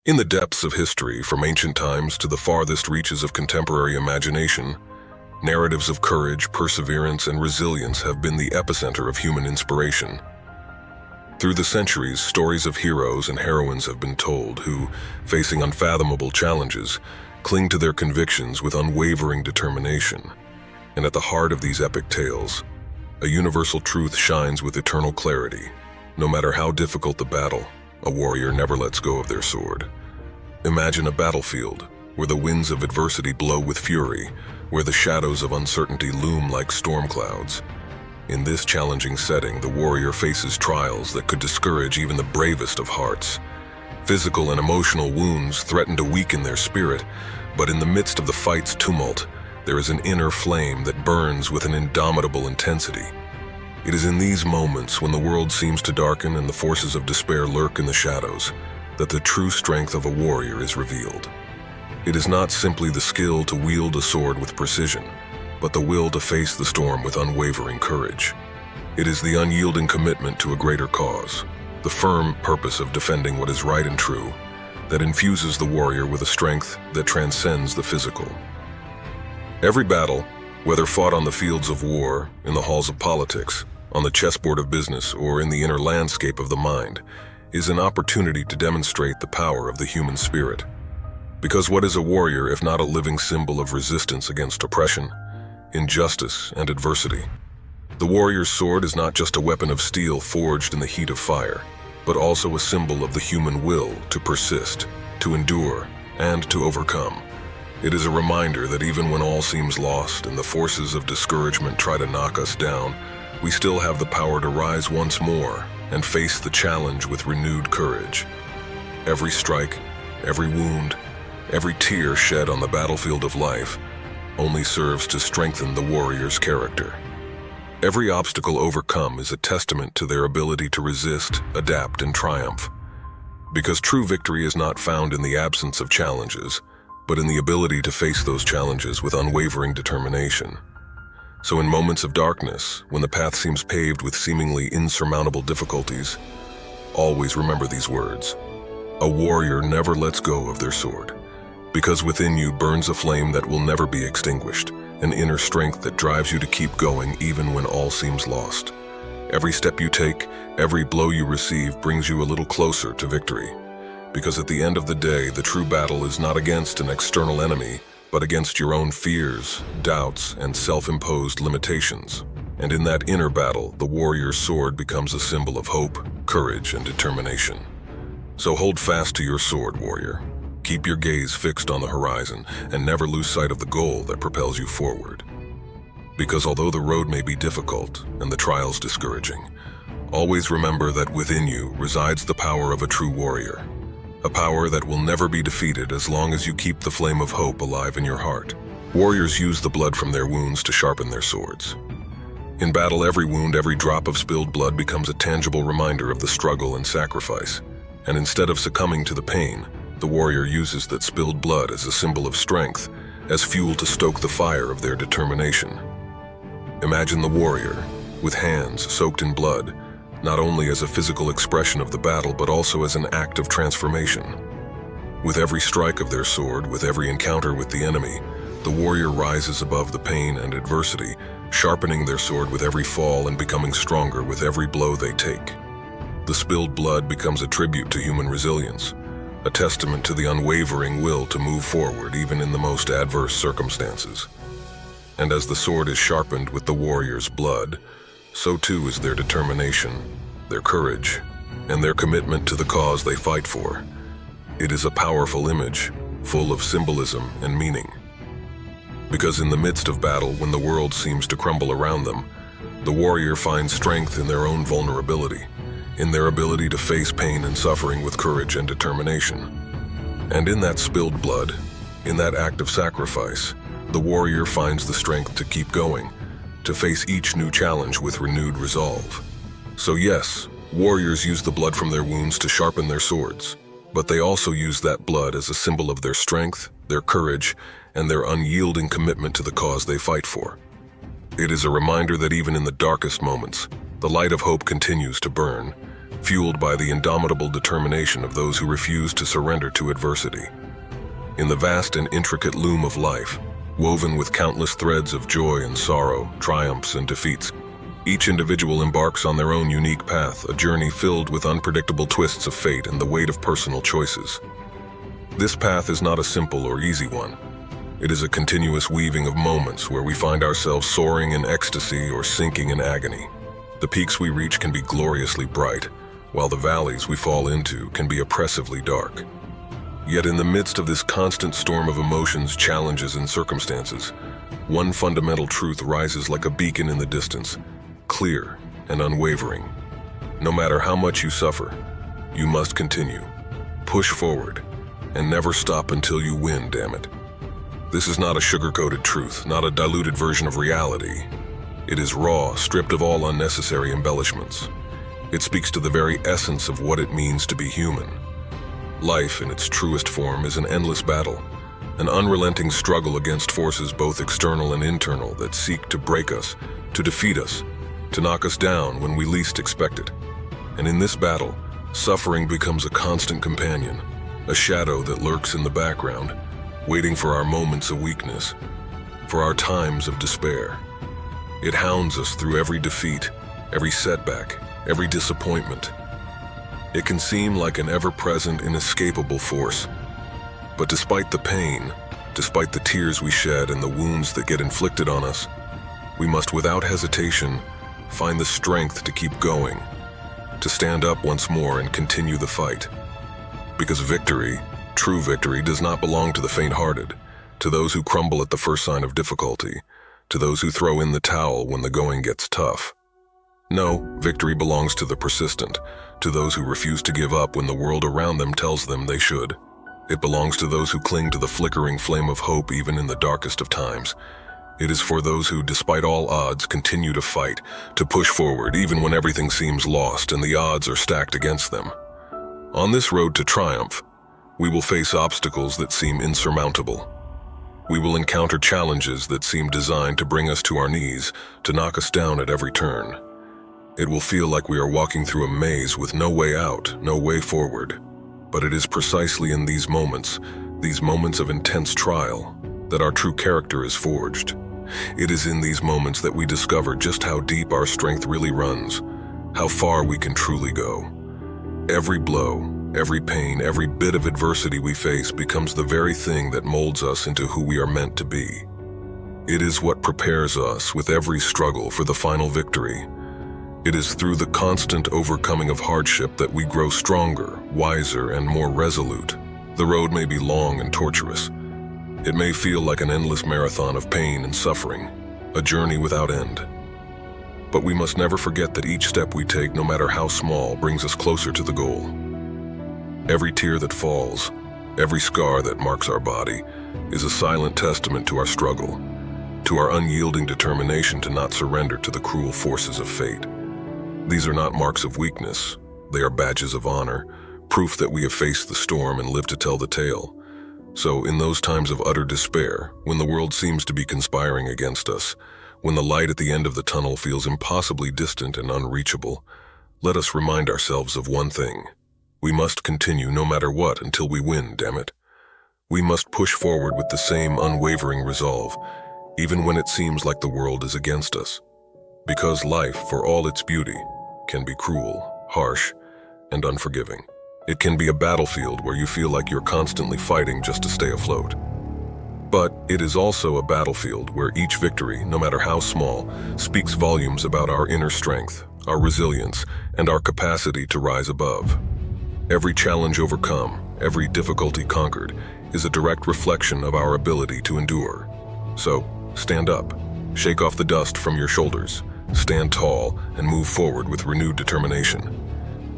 In the depths of history, from ancient times to the farthest reaches of contemporary imagination, narratives of courage, perseverance, and resilience have been the epicenter of human inspiration. Through the centuries, stories of heroes and heroines have been told who, facing unfathomable challenges, cling to their convictions with unwavering determination. And at the heart of these epic tales, a universal truth shines with eternal clarity. No matter how difficult the battle, a warrior never lets go of their sword. Imagine a battlefield where the winds of adversity blow with fury, where the shadows of uncertainty loom like storm clouds. In this challenging setting, the warrior faces trials that could discourage even the bravest of hearts. Physical and emotional wounds threaten to weaken their spirit, but in the midst of the fight's tumult, there is an inner flame that burns with an indomitable intensity. It is in these moments, when the world seems to darken and the forces of despair lurk in the shadows, that the true strength of a warrior is revealed. It is not simply the skill to wield a sword with precision, but the will to face the storm with unwavering courage. It is the unyielding commitment to a greater cause, the firm purpose of defending what is right and true, that infuses the warrior with a strength that transcends the physical. Every battle, whether fought on the fields of war, in the halls of politics, on the chessboard of business, or in the inner landscape of the mind, is an opportunity to demonstrate the power of the human spirit. Because what is a warrior if not a living symbol of resistance against oppression, injustice, and adversity? The warrior's sword is not just a weapon of steel forged in the heat of fire, but also a symbol of the human will to persist, to endure, and to overcome. It is a reminder that even when all seems lost and the forces of discouragement try to knock us down, we still have the power to rise once more and face the challenge with renewed courage. Every strike, every wound, every tear shed on the battlefield of life only serves to strengthen the warrior's character. Every obstacle overcome is a testament to their ability to resist, adapt, and triumph. Because true victory is not found in the absence of challenges, but in the ability to face those challenges with unwavering determination. So in moments of darkness, when the path seems paved with seemingly insurmountable difficulties, always remember these words. A warrior never lets go of their sword, because within you burns a flame that will never be extinguished, an inner strength that drives you to keep going even when all seems lost. Every step you take, every blow you receive brings you a little closer to victory. Because at the end of the day, the true battle is not against an external enemy, but against your own fears, doubts, and self-imposed limitations. And in that inner battle, the warrior's sword becomes a symbol of hope, courage, and determination. So hold fast to your sword, warrior. Keep your gaze fixed on the horizon, and never lose sight of the goal that propels you forward. Because although the road may be difficult and the trials discouraging, always remember that within you resides the power of a true warrior. A power that will never be defeated as long as you keep the flame of hope alive in your heart. Warriors use the blood from their wounds to sharpen their swords. In battle, every wound, every drop of spilled blood becomes a tangible reminder of the struggle and sacrifice. And instead of succumbing to the pain, the warrior uses that spilled blood as a symbol of strength, as fuel to stoke the fire of their determination. Imagine the warrior, with hands soaked in blood, not only as a physical expression of the battle, but also as an act of transformation. With every strike of their sword, with every encounter with the enemy, the warrior rises above the pain and adversity, sharpening their sword with every fall and becoming stronger with every blow they take. The spilled blood becomes a tribute to human resilience, a testament to the unwavering will to move forward even in the most adverse circumstances. And as the sword is sharpened with the warrior's blood, so too is their determination, their courage, and their commitment to the cause they fight for. It is a powerful image, full of symbolism and meaning. Because in the midst of battle, when the world seems to crumble around them, the warrior finds strength in their own vulnerability, in their ability to face pain and suffering with courage and determination. And in that spilled blood, in that act of sacrifice, the warrior finds the strength to keep going, to face each new challenge with renewed resolve. So yes, warriors use the blood from their wounds to sharpen their swords, but they also use that blood as a symbol of their strength, their courage, and their unyielding commitment to the cause they fight for. It is a reminder that even in the darkest moments, the light of hope continues to burn, fueled by the indomitable determination of those who refuse to surrender to adversity. In the vast and intricate loom of life, woven with countless threads of joy and sorrow, triumphs and defeats, each individual embarks on their own unique path, a journey filled with unpredictable twists of fate and the weight of personal choices. This path is not a simple or easy one. It is a continuous weaving of moments where we find ourselves soaring in ecstasy or sinking in agony. The peaks we reach can be gloriously bright, while the valleys we fall into can be oppressively dark. Yet in the midst of this constant storm of emotions, challenges, and circumstances, one fundamental truth rises like a beacon in the distance, clear and unwavering. No matter how much you suffer, you must continue. Push forward, and never stop until you win, damn it. This is not a sugar-coated truth, not a diluted version of reality. It is raw, stripped of all unnecessary embellishments. It speaks to the very essence of what it means to be human. Life, in its truest form, is an endless battle, an unrelenting struggle against forces both external and internal that seek to break us, to defeat us, to knock us down when we least expect it. And in this battle, suffering becomes a constant companion, a shadow that lurks in the background, waiting for our moments of weakness, for our times of despair. It hounds us through every defeat, every setback, every disappointment. It can seem like an ever-present, inescapable force. But despite the pain, despite the tears we shed and the wounds that get inflicted on us, we must without hesitation find the strength to keep going, to stand up once more and continue the fight. Because victory, true victory, does not belong to the faint-hearted, to those who crumble at the first sign of difficulty, to those who throw in the towel when the going gets tough. No, victory belongs to the persistent, to those who refuse to give up when the world around them tells them they should. It belongs to those who cling to the flickering flame of hope even in the darkest of times. It is for those who, despite all odds, continue to fight, to push forward even when everything seems lost and the odds are stacked against them. On this road to triumph, we will face obstacles that seem insurmountable. We will encounter challenges that seem designed to bring us to our knees, to knock us down at every turn. It will feel like we are walking through a maze with no way out, no way forward. But it is precisely in these moments of intense trial, that our true character is forged. It is in these moments that we discover just how deep our strength really runs, how far we can truly go. Every blow, every pain, every bit of adversity we face becomes the very thing that molds us into who we are meant to be. It is what prepares us with every struggle for the final victory. It is through the constant overcoming of hardship that we grow stronger, wiser, and more resolute. The road may be long and tortuous. It may feel like an endless marathon of pain and suffering, a journey without end. But we must never forget that each step we take, no matter how small, brings us closer to the goal. Every tear that falls, every scar that marks our body, is a silent testament to our struggle, to our unyielding determination to not surrender to the cruel forces of fate. These are not marks of weakness. They are badges of honor, proof that we have faced the storm and lived to tell the tale. So, in those times of utter despair, when the world seems to be conspiring against us, when the light at the end of the tunnel feels impossibly distant and unreachable, let us remind ourselves of one thing. We must continue no matter what until we win, damn it. We must push forward with the same unwavering resolve, even when it seems like the world is against us. Because life, for all its beauty, can be cruel, harsh, and unforgiving. It can be a battlefield where you feel like you're constantly fighting just to stay afloat. But it is also a battlefield where each victory, no matter how small, speaks volumes about our inner strength, our resilience, and our capacity to rise above. Every challenge overcome, every difficulty conquered, is a direct reflection of our ability to endure. So, stand up, shake off the dust from your shoulders, stand tall, and move forward with renewed determination.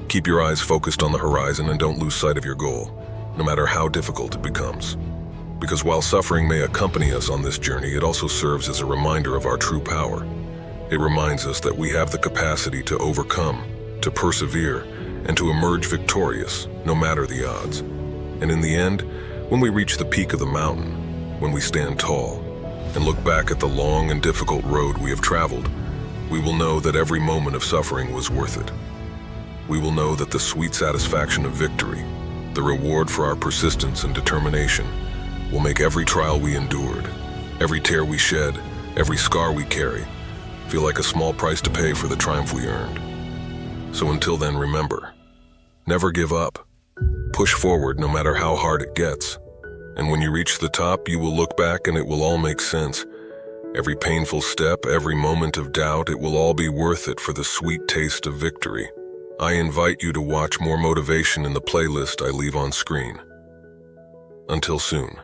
Keep your eyes focused on the horizon and don't lose sight of your goal, no matter how difficult it becomes. Because while suffering may accompany us on this journey, it also serves as a reminder of our true power. It reminds us that we have the capacity to overcome, to persevere, and to emerge victorious, no matter the odds. And in the end, when we reach the peak of the mountain, when we stand tall, and look back at the long and difficult road we have traveled, we will know that every moment of suffering was worth it. we will know that the sweet satisfaction of victory, the reward for our persistence and determination, will make every trial we endured, every tear we shed, every scar we carry, feel like a small price to pay for the triumph we earned. So until then, remember, never give up. Push forward no matter how hard it gets. And when you reach the top, you will look back and it will all make sense. Every painful step, every moment of doubt, it will all be worth it for the sweet taste of victory. I invite you to watch more motivation in the playlist I leave on screen. Until soon.